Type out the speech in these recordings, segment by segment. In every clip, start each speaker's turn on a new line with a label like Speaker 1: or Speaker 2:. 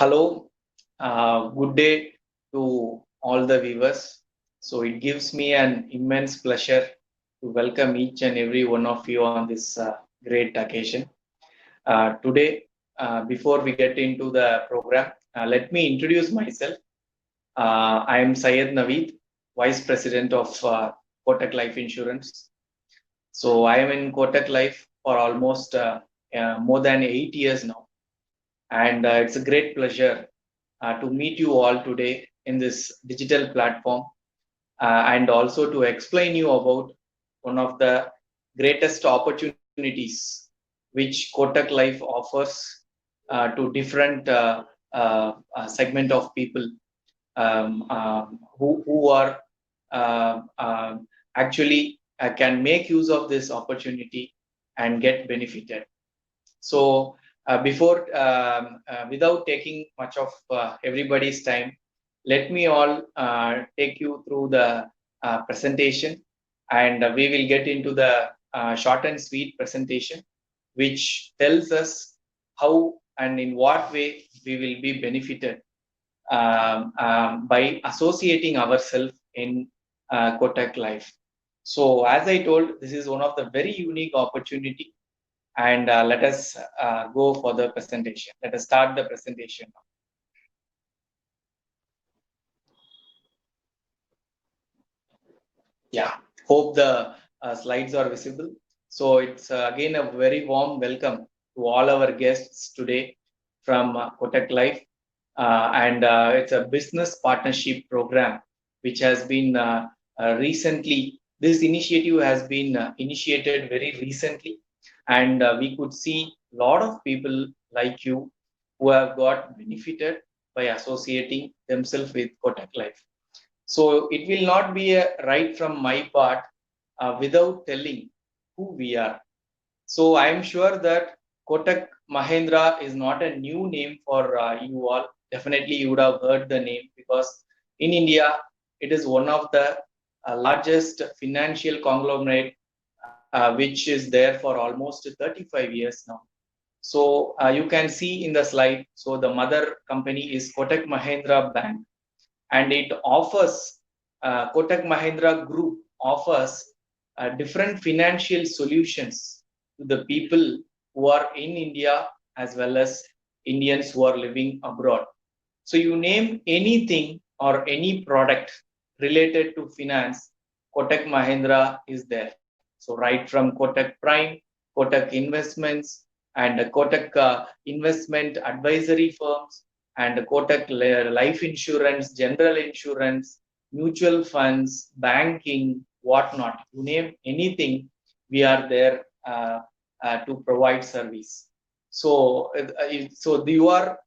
Speaker 1: Hello, good day to all the viewers. So it gives me an immense pleasure to welcome each and every one of you on this great occasion. Today, before we get into the program, let me introduce myself. I am Syed Naveed, Vice President of Kotak Life Insurance. So I am in Kotak Life for almost more than 8 years now, and it's a great pleasure to meet you all today in this digital platform and also to explain you about one of the greatest opportunities which Kotak Life offers to different segment of people who are actually can make use of this opportunity and get benefited. So without taking much of everybody's time, let me all take you through the presentation, and we will get into the short and sweet presentation, which tells us how and in what way we will be benefited by associating ourselves in Kotak Life. So, as I told, this is one of the very unique opportunity, and let us go for the presentation. Let us start the presentation now. Yeah, hope the slides are visible. So it's again a very warm welcome to all our guests today from Kotak Life, and it's a business partnership program which has been recently. This initiative has been initiated very recently, and we could see a lot of people like you who have got benefited by associating themselves with Kotak Life. So it will not be a right from my part without telling who we are. So I am sure that Kotak Mahindra is not a new name for you all. Definitely you would have heard the name, because in India it is one of the largest financial conglomerate which is there for almost 35 years now. So you can see in the slide. So the mother company is Kotak Mahindra Bank, and it offers Kotak Mahindra Group offers different financial solutions to the people who are in India as well as Indians who are living abroad. So you name anything or any product related to finance, Kotak Mahindra is there. So right from Kotak Prime, Kotak Investments, and Kotak Investment Advisory Firms, and Kotak Life Insurance, General Insurance, mutual funds, banking, whatnot. You name anything, we are there to provide service. So you are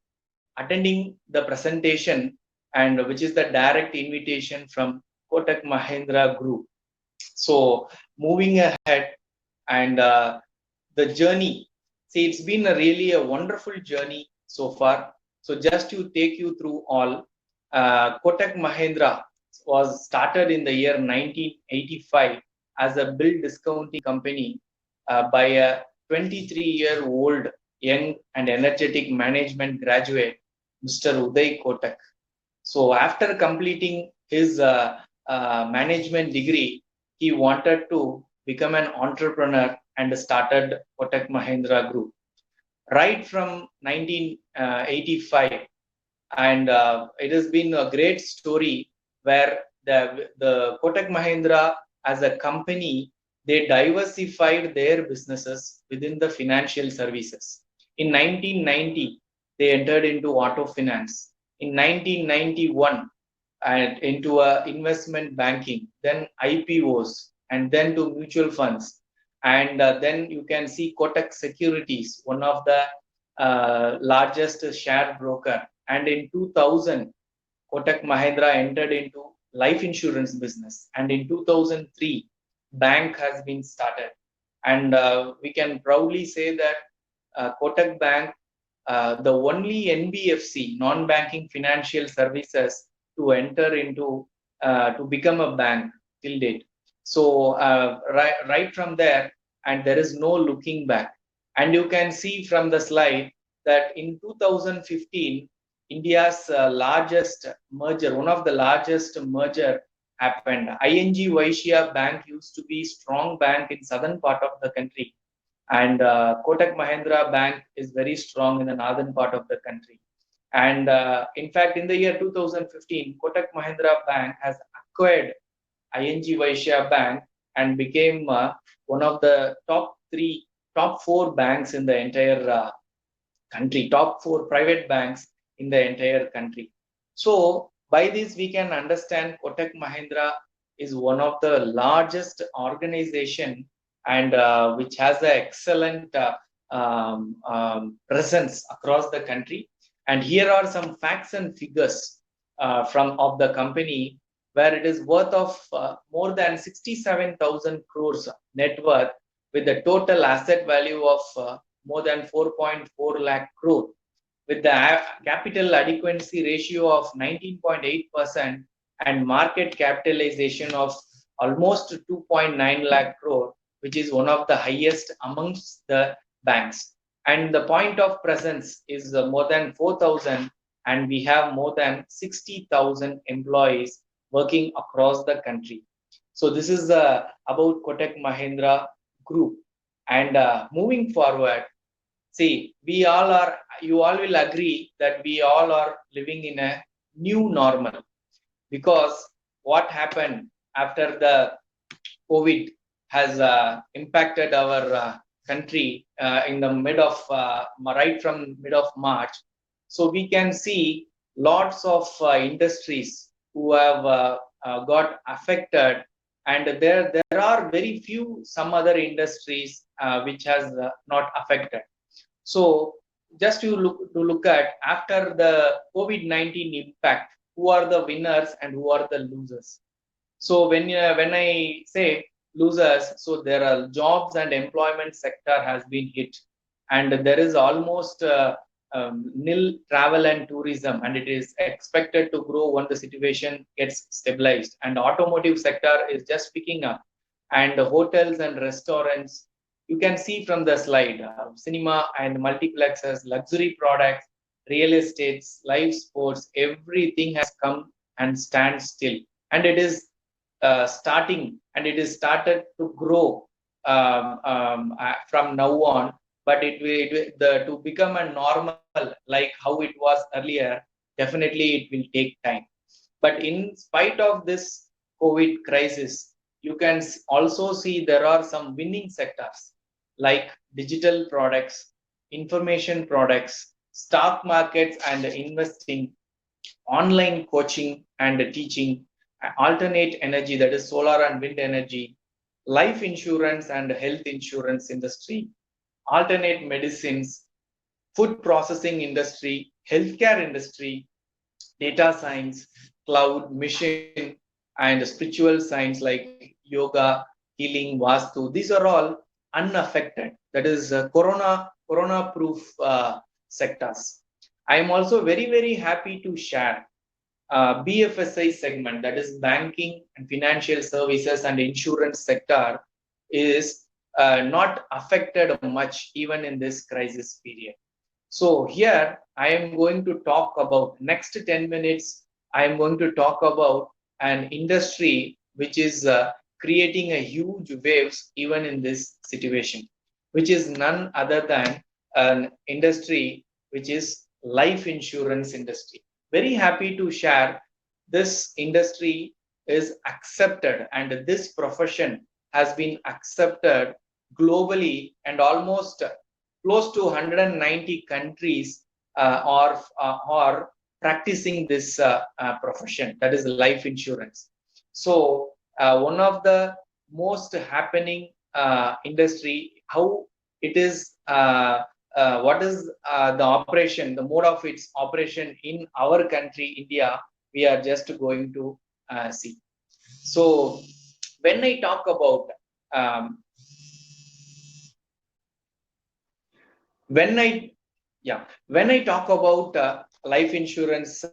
Speaker 1: attending the presentation, and which is the direct invitation from Kotak Mahindra Group. So moving ahead, and the journey. See, it's been really a wonderful journey so far. So just to take you through all, Kotak Mahindra was started in the year 1985 as a bill discounting company by a 23-year-old young and energetic management graduate, Mr. Uday Kotak. So after completing his management degree, he wanted to become an entrepreneur and started Kotak Mahindra Group. Right from 1985, and it has been a great story where the Kotak Mahindra as a company, they diversified their businesses within the financial services. In 1990, they entered into auto finance. In 1991, and into investment banking, then IPOs, and then to mutual funds. And then you can see Kotak Securities, one of the largest share broker. And in 2000, Kotak Mahindra entered into life insurance business. And in 2003, bank has been started. And we can proudly say that Kotak Bank, the only NBFC, non-banking financial services, to enter into to become a bank till date. So right from there, and there is no looking back. And you can see from the slide that in 2015, India's largest merger, one of the largest merger happened. ING Vaishya Bank used to be strong bank in southern part of the country, and Kotak Mahindra Bank is very strong in the northern part of the country. And in fact, in the year 2015, Kotak Mahindra Bank has acquired ING Vaishya Bank and became one of the top four banks in the entire country, top four private banks in the entire country. So by this we can understand Kotak Mahindra is one of the largest organization and which has an excellent presence across the country. And here are some facts and figures from of the company, where it is worth of more than 67,000 crores net worth, with a total asset value of more than 4.4 lakh crore, with the capital adequacy ratio of 19.8% and market capitalization of almost 2.9 lakh crore, which is one of the highest amongst the banks. And the point of presence is more than 4,000, and we have more than 60,000 employees working across the country. So this is about Kotak Mahindra Group. And moving forward, see, you all will agree that we all are living in a new normal, because what happened after the COVID has impacted our country in the right from mid of March. So we can see lots of industries who have got affected, and there are very few some other industries which has not affected. So just to look at after the COVID-19 impact, who are the winners and who are the losers. So when I say losers, so there are jobs and employment sector has been hit, and there is almost nil travel and tourism, and it is expected to grow when the situation gets stabilized. And automotive sector is just picking up, and the hotels and restaurants, you can see from the slide, cinema and multiplexes, luxury products, real estates, live sports, everything has come and stand still, and it is started to grow from now on. But to become a normal like how it was earlier, definitely it will take time. But in spite of this COVID crisis, you can also see there are some winning sectors like digital products, information products, stock markets and investing, online coaching and teaching, alternate energy, that is solar and wind energy, life insurance and health insurance industry, alternate medicines, food processing industry, healthcare industry, data science, cloud, mission, and spiritual science like yoga, healing, vastu. These are all unaffected. That is corona proof sectors. I am also very happy to share BFSI segment, that is banking and financial services and insurance sector, is not affected much even in this crisis period. So here I am going to talk about next 10 minutes. I am going to talk about an industry which is creating a huge waves even in this situation, which is none other than an industry which is life insurance industry. Very happy to share this industry is accepted, and this profession has been accepted globally, and almost close to 190 countries are practicing this profession, that is life insurance. So one of the most happening industry, how it is what is the operation, the mode of its operation in our country, India, we are just going to see. So when I talk about when I talk about life insurance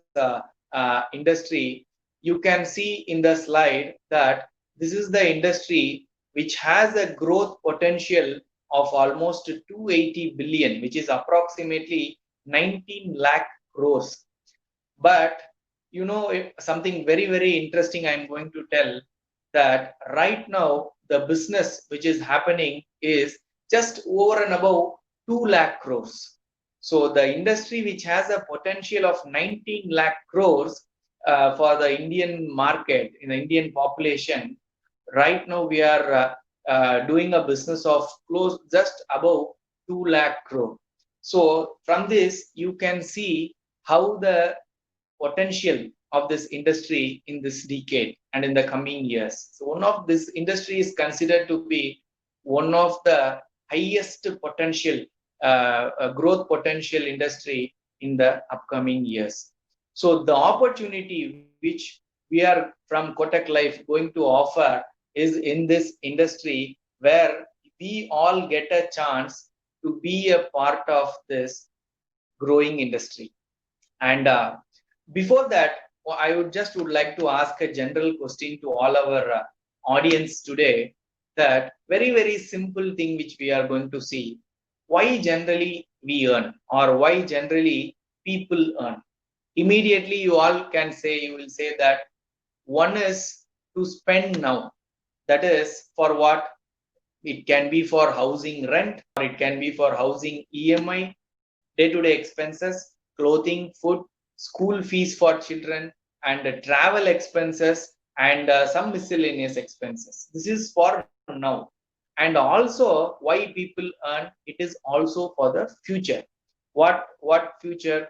Speaker 1: industry, you can see in the slide that this is the industry which has a growth potential of almost 280 billion, which is approximately 19 lakh crores. But something very, very interesting I'm going to tell, that right now the business which is happening is just over and above 2 lakh crores. So the industry which has a potential of 19 lakh crores for the Indian market, in the Indian population, right now we are doing a business of close just above 2 lakh crore. So from this you can see how the potential of this industry in this decade and in the coming years. So one of this industry is considered to be one of the highest potential growth potential industry in the upcoming years. So the opportunity which we are from Kotak Life going to offer is in this industry, where we all get a chance to be a part of this growing industry. And before that, I would like to ask a general question to all our audience today. That very, very simple thing which we are going to see: why generally we earn, or why generally people earn. Immediately, you will say that one is to spend now. That is for what? It can be for housing rent, or it can be for housing EMI, day-to-day expenses, clothing, food, school fees for children, and travel expenses, and some miscellaneous expenses. This is for now. And also, why people earn, it is also for the future. What future?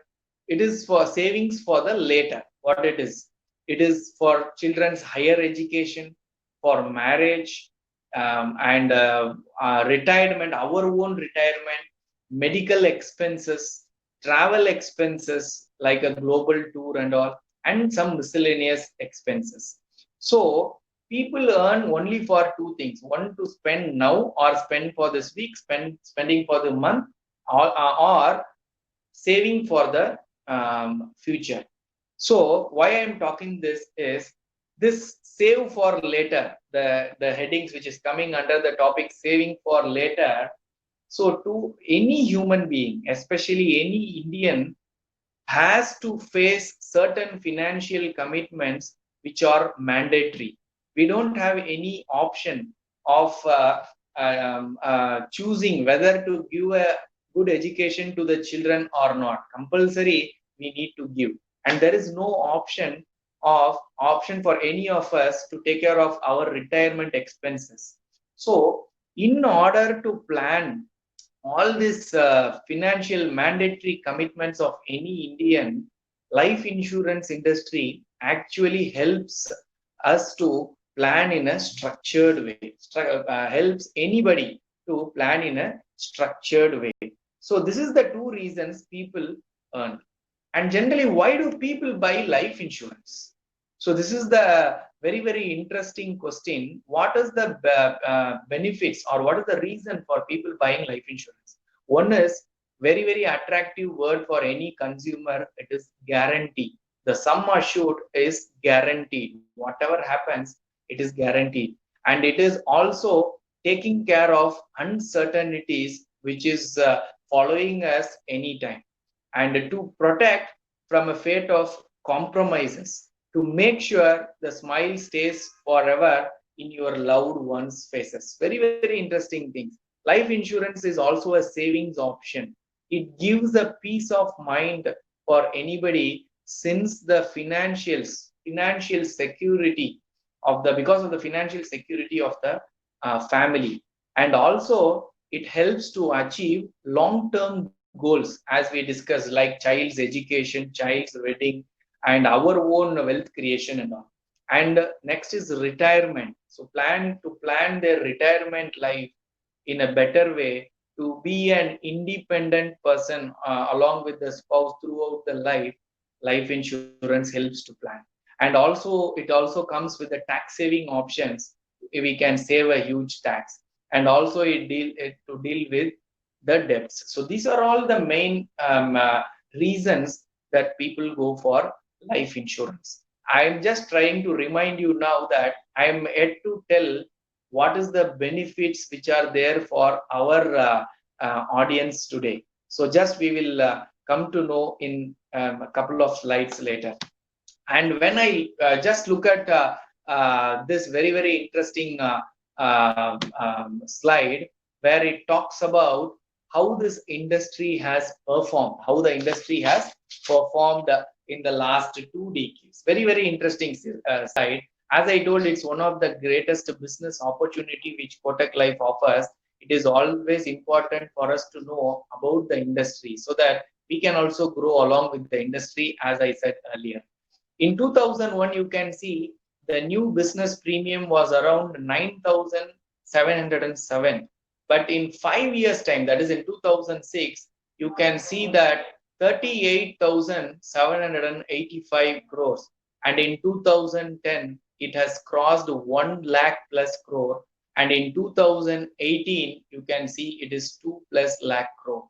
Speaker 1: It is for savings for the later. What it is? It is for children's higher education, for marriage, and retirement, our own retirement, medical expenses, travel expenses like a global tour and all, and some miscellaneous expenses. So people earn only for two things: one, to spend now, or spend for this week, spending for the month, or saving for the future. So why I'm talking this is, this save for later, the headings which is coming under the topic saving for later. So to any human being, especially any Indian, has to face certain financial commitments which are mandatory. We don't have any option of choosing whether to give a good education to the children or not. Compulsory, we need to give, and there is no option for any of us to take care of our retirement expenses. So, in order to plan all these financial mandatory commitments of any Indian, life insurance industry actually helps us to plan in a structured way. Helps anybody to plan in a structured way. So this is the two reasons people earn. And generally, why do people buy life insurance? So this is the very, very interesting question. What is the benefits, or what is the reason for people buying life insurance? One is very, very attractive word for any consumer. It is guarantee. The sum assured is guaranteed. Whatever happens, it is guaranteed. And it is also taking care of uncertainties which is following us anytime. And to protect from a fate of compromises, to make sure the smile stays forever in your loved ones' faces. Very, very interesting things. Life insurance is also a savings option. It gives a peace of mind for anybody, since the financial security of the because of the financial security of the family. And also it helps to achieve long-term goals, as we discussed, like child's education, child's wedding, and our own wealth creation and all. And next is retirement. So plan their retirement life in a better way, to be an independent person along with the spouse throughout the life insurance helps to plan. And also it also comes with the tax saving options. We can save a huge tax. And also to deal with the debts. So these are all the main reasons that people go for life insurance. I'm just trying to remind you now that I'm yet to tell what is the benefits which are there for our audience today. So just we will come to know in a couple of slides later. And when I just look at this very, very interesting slide where it talks about how this industry has performed, how the industry has performed in the last 2 decades. Very, very interesting slide. As I told, it's one of the greatest business opportunity which Kotak Life offers. It is always important for us to know about the industry so that we can also grow along with the industry, as I said earlier. In 2001, you can see the new business premium was around 9,707. But in 5 years' time, that is in 2006, you can see that 38,785 crores. And in 2010, it has crossed 1 lakh plus crore. And in 2018, you can see it is 2 plus lakh crore.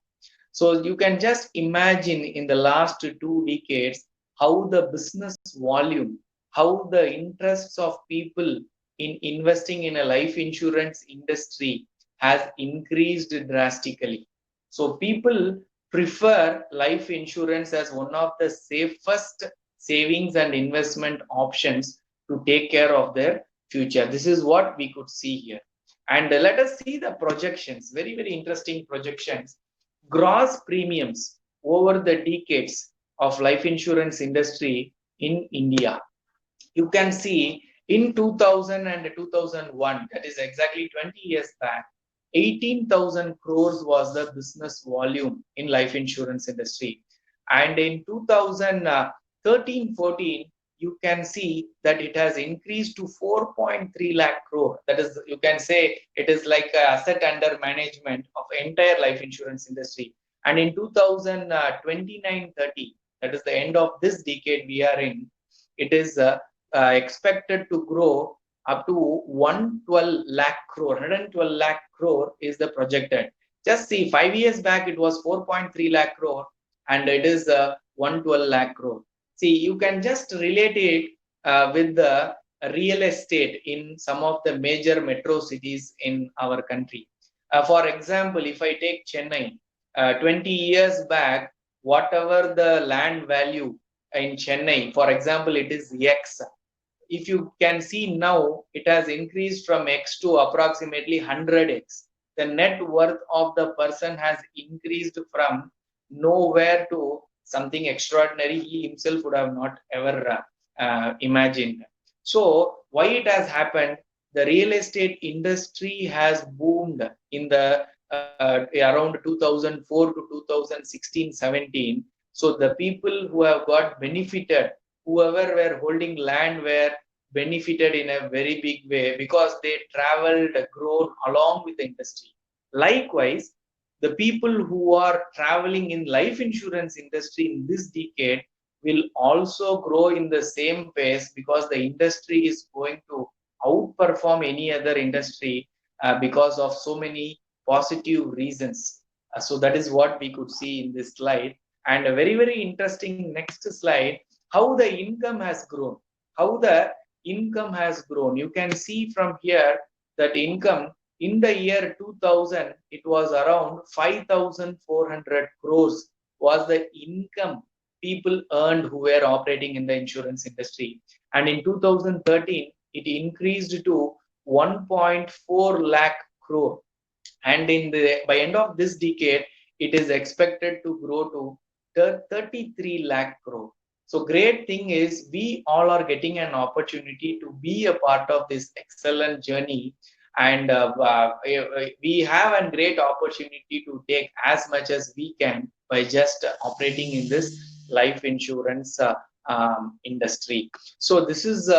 Speaker 1: So you can just imagine in the last 2 decades how the business volume, how the interests of people in investing in a life insurance industry has increased drastically. So people prefer life insurance as one of the safest savings and investment options to take care of their future. This is what we could see here. And let us see the projections, very, very interesting projections. Gross premiums over the decades of life insurance industry in India. You can see in 2000 and 2001, that is exactly 20 years back, 18,000 crores was the business volume in life insurance industry. And in 2013-14, you can see that it has increased to 4.3 lakh crore. That is, you can say it is like a asset under management of entire life insurance industry. And in 2029-30, that is the end of this decade we are in, it is expected to grow up to 112 lakh crore. 112 lakh crore is the projected. Just see, 5 years back it was 4.3 lakh crore and it is 112 lakh crore. See, you can just relate it with the real estate in some of the major metro cities in our country. For example, if I take Chennai, 20 years back, whatever the land value in Chennai, for example, it is X. If you can see now, it has increased from X to approximately 100X. The net worth of the person has increased from nowhere to something extraordinary he himself would have not ever imagined. So why it has happened? The real estate industry has boomed in the around 2004 to 2016-17. So the people who have got benefited, whoever were holding land were benefited in a very big way because they traveled, grown along with the industry. Likewise, the people who are traveling in life insurance industry in this decade will also grow in the same pace because the industry is going to outperform any other industry because of so many positive reasons. So that is what we could see in this slide. And a very, very interesting next slide, how the income has grown. How the income has grown. You can see from here that income in the year 2000, it was around 5,400 crores was the income people earned who were operating in the insurance industry. And in 2013, it increased to 1.4 lakh crore. And by end of this decade, it is expected to grow to 33 lakh crore. So great thing is we all are getting an opportunity to be a part of this excellent journey, and we have a great opportunity to take as much as we can by just operating in this life insurance industry. So this is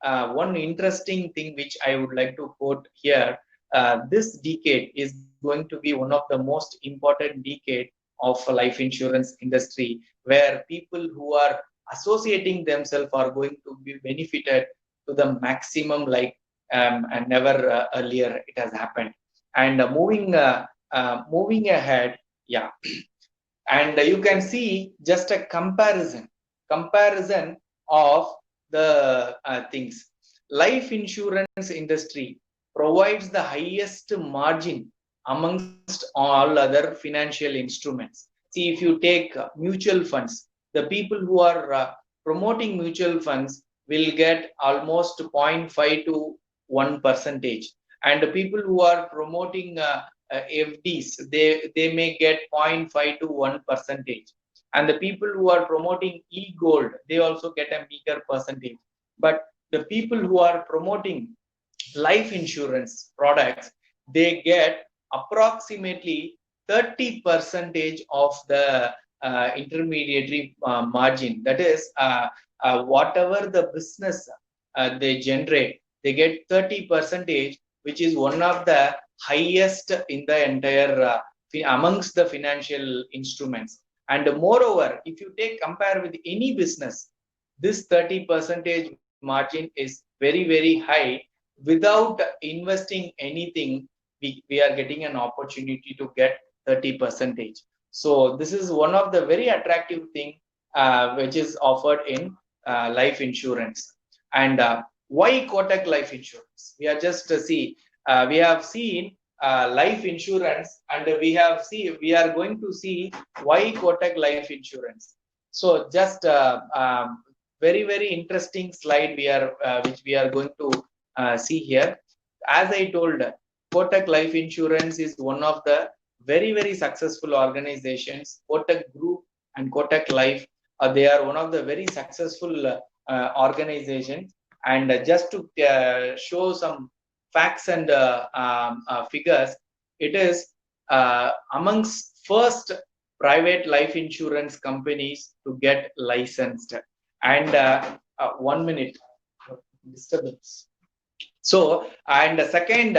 Speaker 1: one interesting thing which I would like to quote here. This decade is going to be one of the most important decade of life insurance industry, where people who are associating themselves are going to be benefited to the maximum, like and never earlier it has happened. And moving ahead, yeah, and you can see just a comparison of the things. Life insurance industry provides the highest margin amongst all other financial instruments. See, if you take mutual funds, the people who are promoting mutual funds will get almost 0.5 to 1 percentage, and the people who are promoting FDs, they may get 0.5 to 1 percentage, and the people who are promoting e-gold, they also get a bigger percentage. But the people who are promoting life insurance products, they get approximately 30 percentage of the intermediary margin. That is, whatever the business they generate, they get 30 percentage, which is one of the highest in the entire amongst the financial instruments. And moreover, if you take compare with any business, this 30 percentage margin is very, very high. Without investing anything, we are getting an opportunity to get 30 percentage. So this is one of the very attractive thing which is offered in life insurance. And why Kotak life insurance? We are just we have seen life insurance, and we are going to see why Kotak life insurance. So just very, very interesting slide we are which we are going to see here. As I told, Kotak Life Insurance is one of the very, very successful organizations. Kotak Group and Kotak Life, they are one of the very successful organizations. And just to show some facts and figures, it is amongst first private life insurance companies to get licensed. And 1 minute disturbance. So, and the second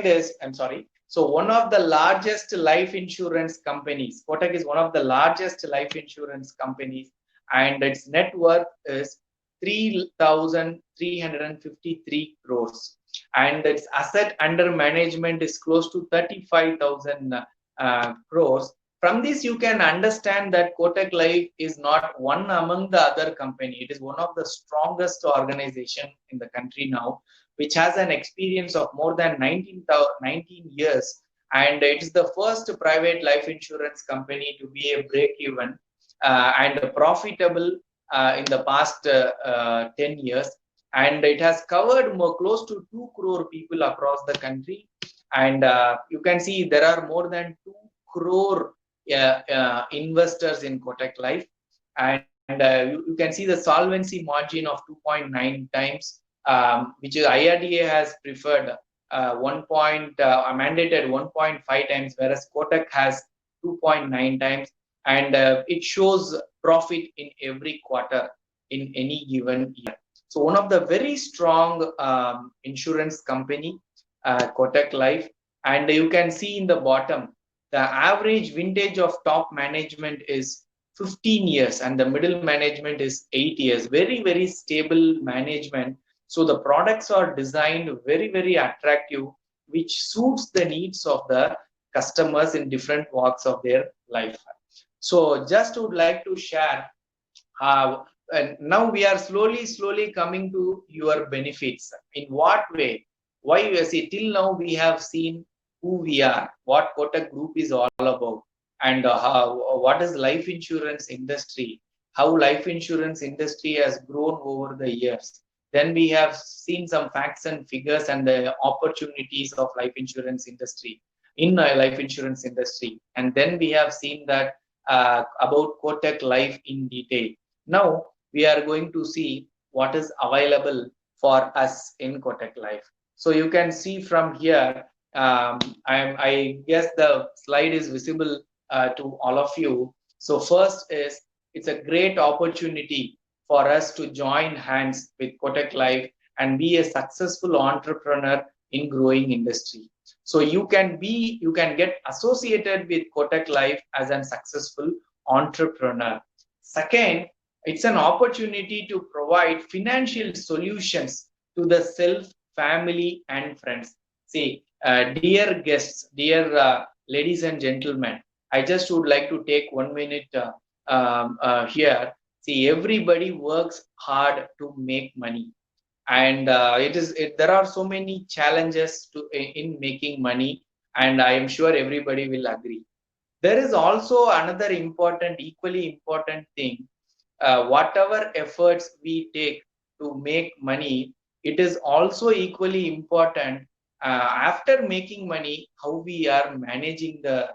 Speaker 1: is, I'm sorry. So one of the largest life insurance companies, Kotak is one of the largest life insurance companies, and its net worth is 3,353 crores, and its asset under management is close to 35,000 crores. From this, you can understand that Kotak Life is not one among the other company. It is one of the strongest organization in the country now, which has an experience of more than 19 years. And it is the first private life insurance company to be a break-even and profitable in the past 10 years. And it has covered close to 2 crore people across the country. And you can see there are more than 2 crore investors in Kotak Life, and you can see the solvency margin of 2.9 times, which is IRDA has preferred mandated 1.5 times, whereas Kotak has 2.9 times, and it shows profit in every quarter in any given year. So one of the very strong insurance company, Kotak Life, and you can see in the bottom, the average vintage of top management is 15 years and the middle management is 8 years. Very, very stable management. So the products are designed very, very attractive, which suits the needs of the customers in different walks of their life. So just would like to share, and now we are slowly coming to your benefits. In what way? Why we see till now we have seen who we are, what Kotak Group is all about, and what is life insurance industry, how life insurance industry has grown over the years. Then we have seen some facts and figures and the opportunities of life insurance industry life insurance industry, and then we have seen that about Kotak Life in detail. Now we are going to see what is available for us in Kotak Life. So you can see from here. I guess the slide is visible to all of you. So first is, it's a great opportunity for us to join hands with Kotak Life and be a successful entrepreneur in growing industry. So you can get associated with Kotak Life as a successful entrepreneur. Second, it's an opportunity to provide financial solutions to the self, family, and friends. See, dear guests, dear ladies and gentlemen, I just would like to take 1 minute here. See, everybody works hard to make money. and there are so many challenges in making money, and I am sure everybody will agree. There is also another important, equally important thing. Whatever efforts we take to make money, it is also equally important after making money, how we are managing the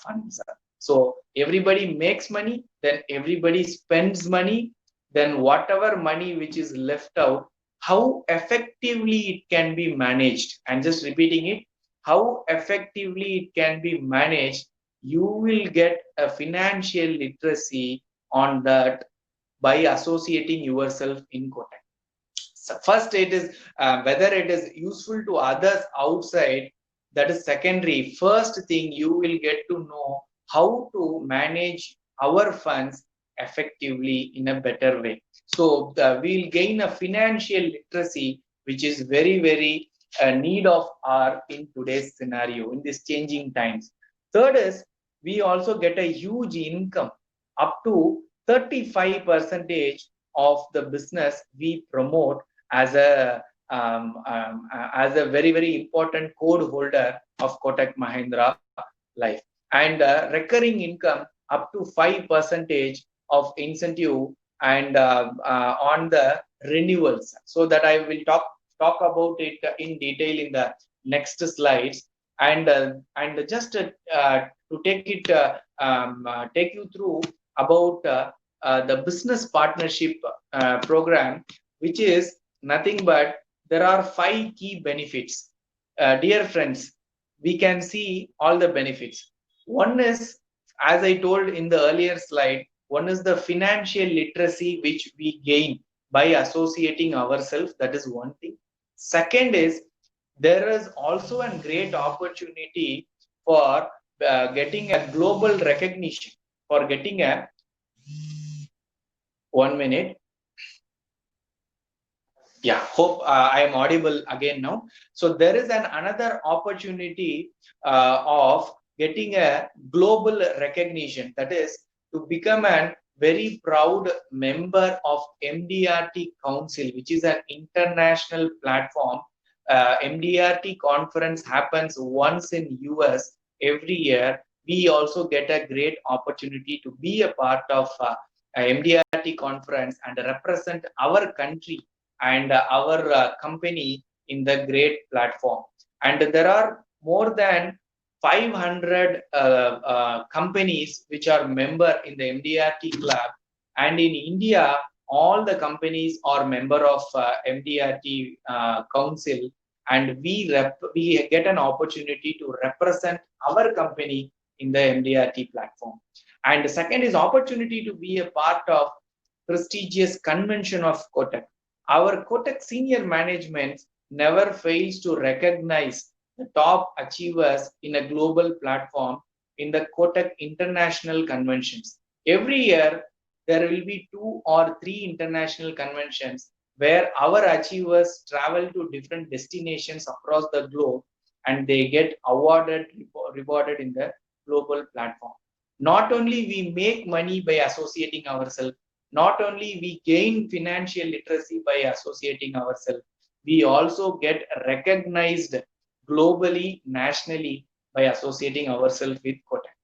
Speaker 1: funds. So everybody makes money, then everybody spends money, then whatever money which is left out, how effectively it can be managed. I'm just repeating it. How effectively it can be managed, you will get a financial literacy on that by associating yourself in Kotak. So first, it is whether it is useful to others outside, that is secondary. First thing, you will get to know how to manage our funds effectively in a better way. So we'll gain a financial literacy, which is very, very need of our in today's scenario, in these changing times. Third is, we also get a huge income up to 35 percentage of the business we promote as a very, very important code holder of Kotak Mahindra Life, and recurring income up to 5 percentage of incentive, and on the renewals. So that I will talk about it in detail in the next slides, and just to take you through about the business partnership program, which is nothing but there are 5 key benefits. Dear friends, we can see all the benefits. One is, as I told in the earlier slide, one is the financial literacy which we gain by associating ourselves. That is one thing. Second is, there is also a great opportunity for getting a global recognition, for getting a 1 minute. Yeah, hope I am audible again now. So there is another opportunity of getting a global recognition, that is to become a very proud member of MDRT Council, which is an international platform. MDRT conference happens once in US every year. We also get a great opportunity to be a part of MDRT conference and represent our country and our company in the great platform. And there are more than 500 companies which are member in the MDRT club. And in India, all the companies are member of MDRT council, and we get an opportunity to represent our company in the MDRT platform. And the second is opportunity to be a part of prestigious convention of Kotak. Our Kotak senior management never fails to recognize the top achievers in a global platform in the Kotak international conventions. Every year, there will be 2 or 3 international conventions where our achievers travel to different destinations across the globe, and they get rewarded in the global platform. Not only we make money by associating ourselves, not only we gain financial literacy by associating ourselves, we also get recognized globally, nationally, by associating ourselves with Kotak.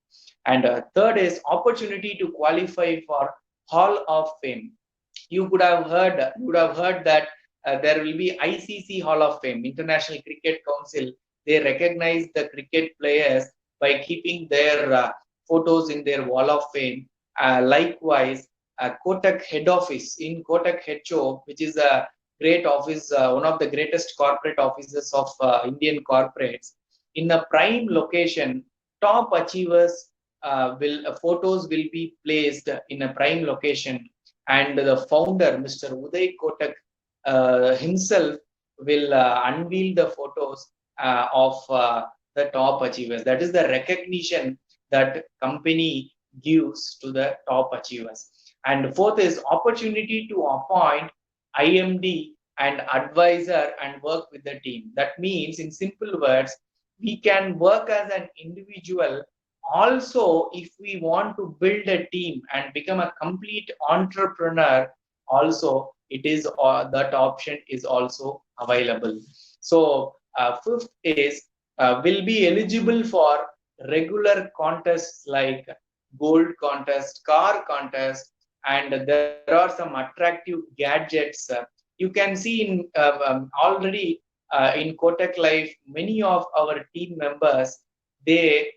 Speaker 1: And third is opportunity to qualify for Hall of Fame. You would have heard that there will be ICC Hall of Fame, International Cricket Council. They recognize the cricket players by keeping their photos in their Wall of Fame. Likewise, Kotak head office in Kotak HO, which is a great office, one of the greatest corporate offices of Indian corporates, in a prime location. Top achievers photos will be placed in a prime location, and the founder, Mr. Uday Kotak himself, will unveil the photos of the top achievers. That is the recognition that company gives to the top achievers. And fourth is opportunity to appoint IMD and advisor and work with the team. That means, in simple words, we can work as an individual. Also, if we want to build a team and become a complete entrepreneur, also it is that option is also available. So fifth is will be eligible for regular contests like gold contest, car contest, and there are some attractive gadgets. You can see in already in Kotak Life, many of our team members they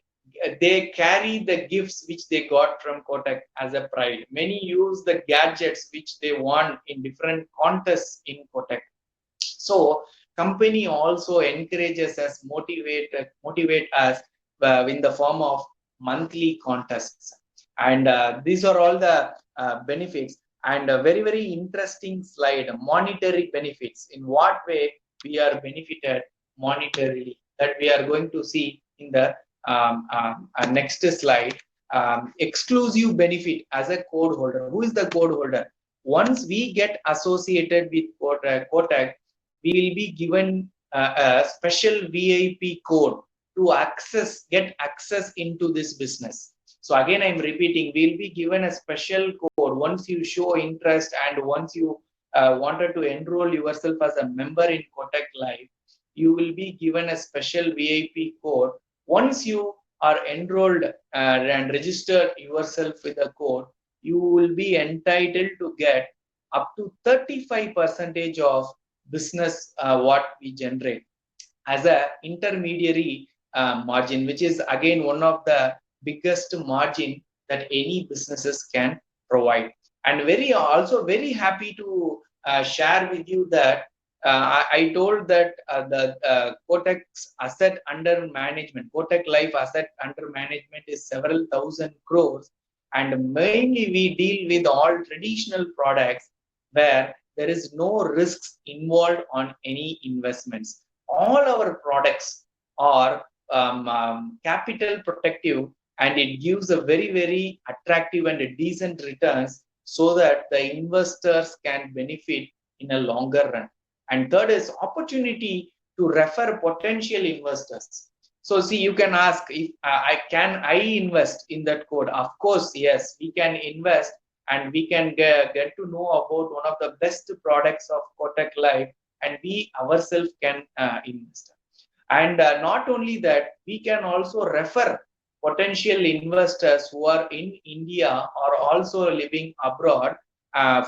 Speaker 1: they carry the gifts which they got from Kotak as a pride. Many use the gadgets which they won in different contests in Kotak. So company also encourages us, motivate us in the form of monthly contests, and these are all the benefits. And a very interesting slide, monetary benefits. In what way we are benefited monetarily, that we are going to see in the next slide. Exclusive benefit as a code holder. Who is the code holder? Once we get associated with Kotak, we will be given a special VIP code to get access into this business. So again, I'm repeating, we'll be given a special code once you show interest, and once you wanted to enroll yourself as a member in Kotak Life, you will be given a special VIP code. Once you are enrolled and registered yourself with a code, you will be entitled to get up to 35% of business what we generate as a intermediary margin, which is again one of the biggest margin that any businesses can provide. And very happy to share with you that I told that the Kotak's asset under management, Kotak Life asset under management is several thousand crores, and mainly we deal with all traditional products where there is no risks involved on any investments. All our products are capital protective, and it gives a very attractive and a decent returns, so that the investors can benefit in a longer run. And third is opportunity to refer potential investors. So see, you can ask if I invest in that code. Of course, yes, we can invest, and we can get to know about one of the best products of Kotak Life, and we ourselves can invest. And not only that, we can also refer potential investors who are in India or also living abroad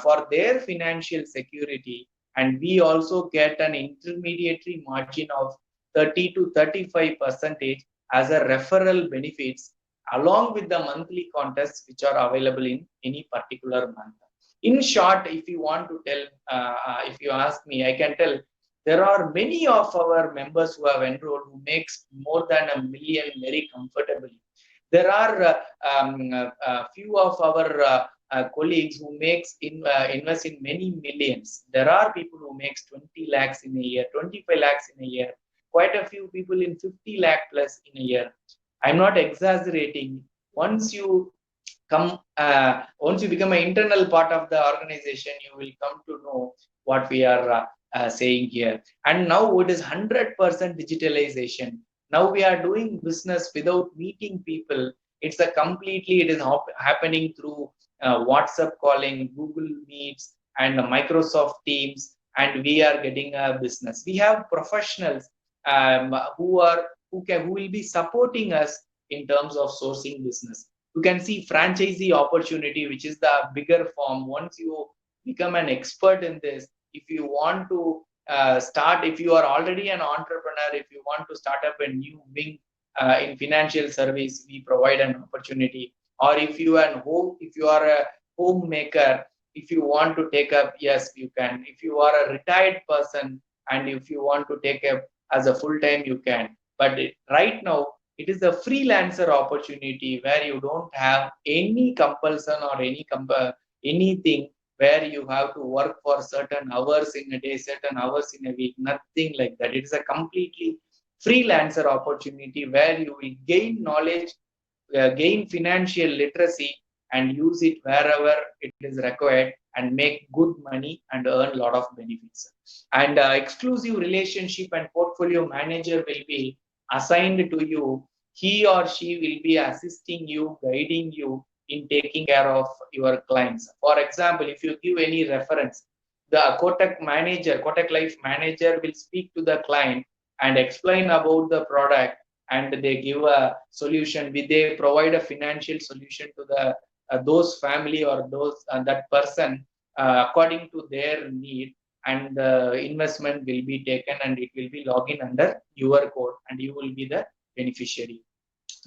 Speaker 1: for their financial security, and we also get an intermediary margin of 30 to 35% as a referral benefits, along with the monthly contests which are available in any particular month. In short, if you want to tell, if you ask me, I can tell there are many of our members who have enrolled who makes more than $1 million very comfortably. There are few of our colleagues who invest in many millions. There are people who makes 20 lakhs in a year, 25 lakhs in a year. Quite a few people in 50 lakh plus in a year. I'm not exaggerating. Once you become an internal part of the organization, you will come to know what we are saying here. And now it is 100% digitalization. Now we are doing business without meeting people. It is happening through WhatsApp calling, Google Meets, and Microsoft Teams, and we are getting a business. We have professionals who will be supporting us in terms of sourcing business. You can see franchisee opportunity, which is the bigger form. Once you become an expert in this, if you want to start, if you are already an entrepreneur, if you want to start up a new wing in financial service, we provide an opportunity. Or if you are a homemaker, if you want to take up, yes, you can. If you are a retired person and if you want to take up as a full time, you can. But right now, it is a freelancer opportunity where you don't have any compulsion or anything where you have to work for certain hours in a day, certain hours in a week, nothing like that. It is a completely freelancer opportunity where you will gain knowledge, gain financial literacy, and use it wherever it is required, and make good money and earn a lot of benefits. And exclusive relationship and portfolio manager will be assigned to you. He or she will be assisting you, guiding you in taking care of your clients. For example, if you give any reference, The Kotak Life manager will speak to the client and explain about the product, and they give a solution. They provide a financial solution to the those family or those that person according to their need, and the investment will be taken and it will be logged in under your code and you will be the beneficiary.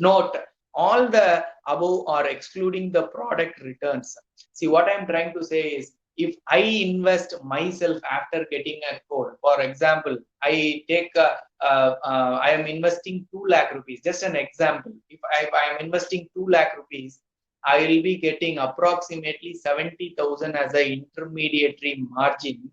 Speaker 1: Note, all the above are excluding the product returns. See, what I'm trying to say is, if I invest myself after getting a code, for example, I am investing 2 lakh rupees, just an example. If I am investing 2 lakh rupees, I will be getting approximately 70,000 as an intermediary margin.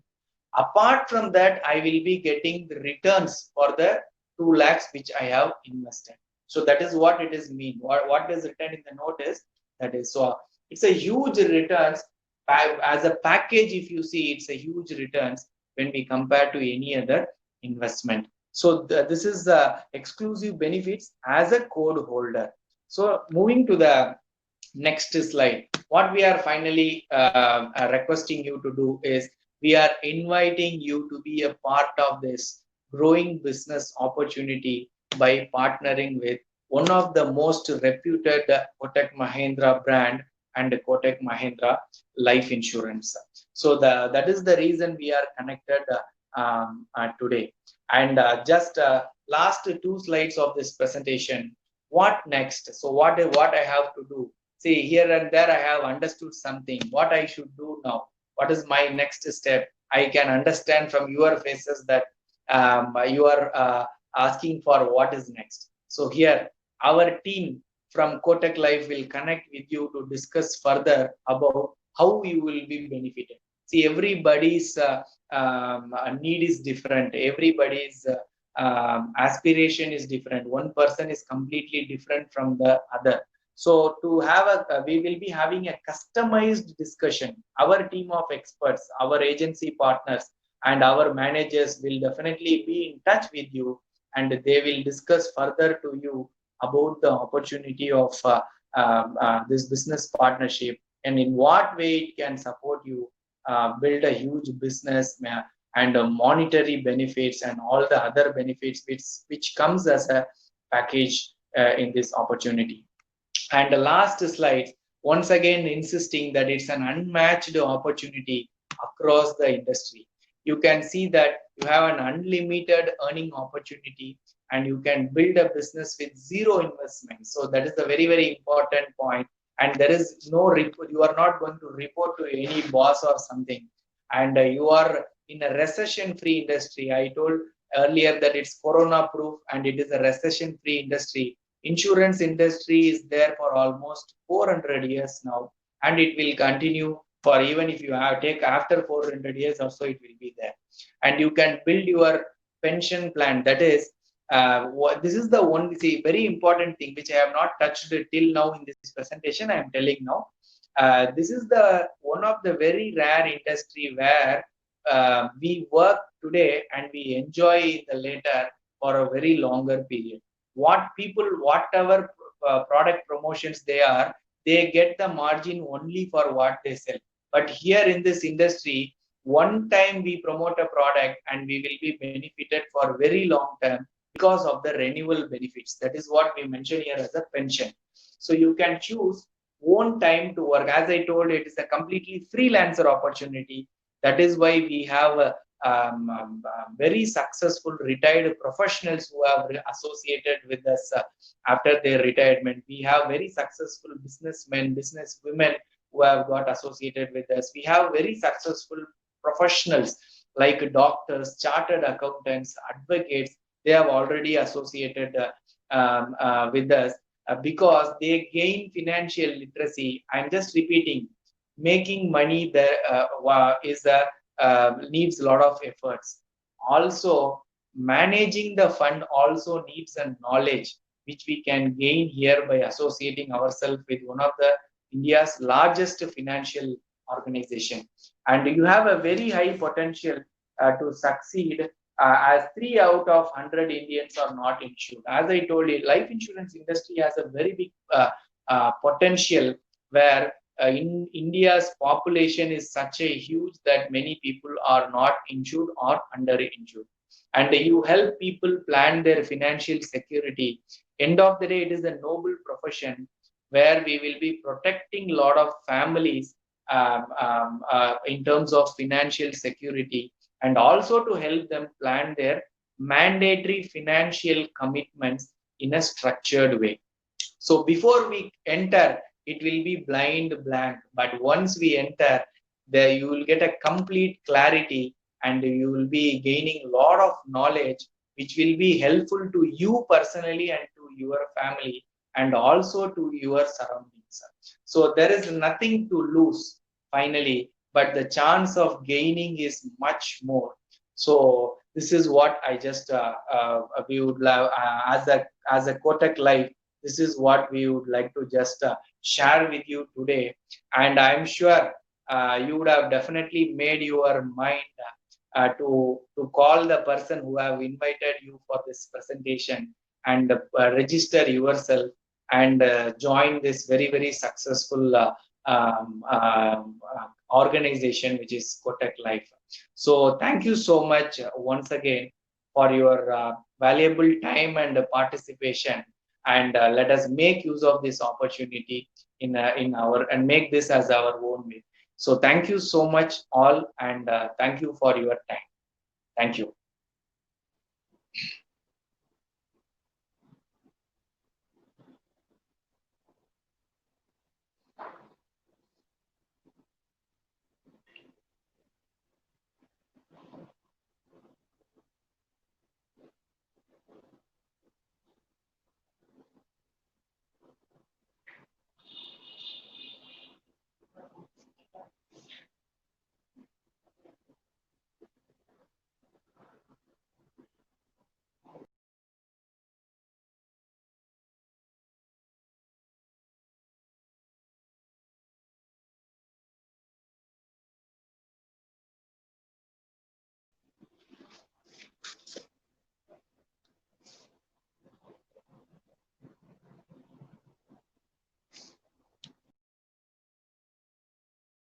Speaker 1: Apart from that, I will be getting the returns for the 2 lakhs which I have invested. So that is what it is mean. What is written in the notice, that is, so it's a huge returns as a package. If you see, it's a huge returns when we compare to any other investment. So this is the exclusive benefits as a code holder. So moving to the next slide, what we are finally requesting you to do is, we are inviting you to be a part of this growing business opportunity by partnering with one of the most reputed Kotak Mahindra brand and Kotak Mahindra life insurance. So that is the reason we are connected today. And just last 2 slides of this presentation. What next? So what I have to do? See, here and there I have understood something. What I should do now? What is my next step? I can understand from your faces that you are asking for what is next. So here, our team from Kotak Life will connect with you to discuss further about how you will be benefited. See, everybody's need is different. Everybody's aspiration is different. One person is completely different from the other. So to have we will be having a customized discussion. Our team of experts, our agency partners, and our managers will definitely be in touch with you, and they will discuss further to you about the opportunity of this business partnership, and in what way it can support you build a huge business, and monetary benefits and all the other benefits which comes as a package in this opportunity. And the last slide, once again insisting that it's an unmatched opportunity across the industry. You can see that you have an unlimited earning opportunity and you can build a business with zero investment. So that is a very, very important point. And there is no report, you are not going to report to any boss or something. And you are in a recession-free industry. I told earlier that it's corona-proof and it is a recession-free industry. Insurance industry is there for almost 400 years now, and it will continue for, even if you take after 400 years or so, it will be there. And you can build your pension plan. That is, this is the one very important thing which I have not touched till now in this presentation. I am telling now. This is the one of the very rare industry where we work today and we enjoy the later for a very longer period. Whatever product promotions they get the margin only for what they sell. But here in this industry, one time we promote a product and we will be benefited for very long term because of the renewal benefits. That is what we mention here as a pension. So you can choose own time to work. As I told, it is a completely freelancer opportunity. That is why we have very successful retired professionals who have associated with us after their retirement. We have very successful businessmen, businesswomen who have got associated with us. We have very successful professionals like doctors, chartered accountants, advocates. They have already associated with us because they gain financial literacy. I'm just repeating, making money there is a needs a lot of efforts. Also, managing the fund also needs a knowledge which we can gain here by associating ourselves with one of the India's largest financial organization. And you have a very high potential to succeed, as 3 out of 100 Indians are not insured. As I told you, life insurance industry has a very big potential where in India's population is such a huge that many people are not insured or underinsured. And you help people plan their financial security. End of the day, it is a noble profession where we will be protecting a lot of families in terms of financial security, and also to help them plan their mandatory financial commitments in a structured way. So before we enter, it will be blind blank. But once we enter, there you will get a complete clarity, and you will be gaining a lot of knowledge which will be helpful to you personally and to your family and also to your surroundings. So there is nothing to lose finally, but the chance of gaining is much more. So this is what I just we would love as a Kotak Life, this is what we would like to just share with you today. And I'm sure you would have definitely made your mind to call the person who have invited you for this presentation and register yourself and join this very, very successful organization, which is Kotak Life. So thank you so much once again for your valuable time and participation, and let us make use of this opportunity in our and make this as our own way. So thank you so much all, and thank you for your time. Thank you.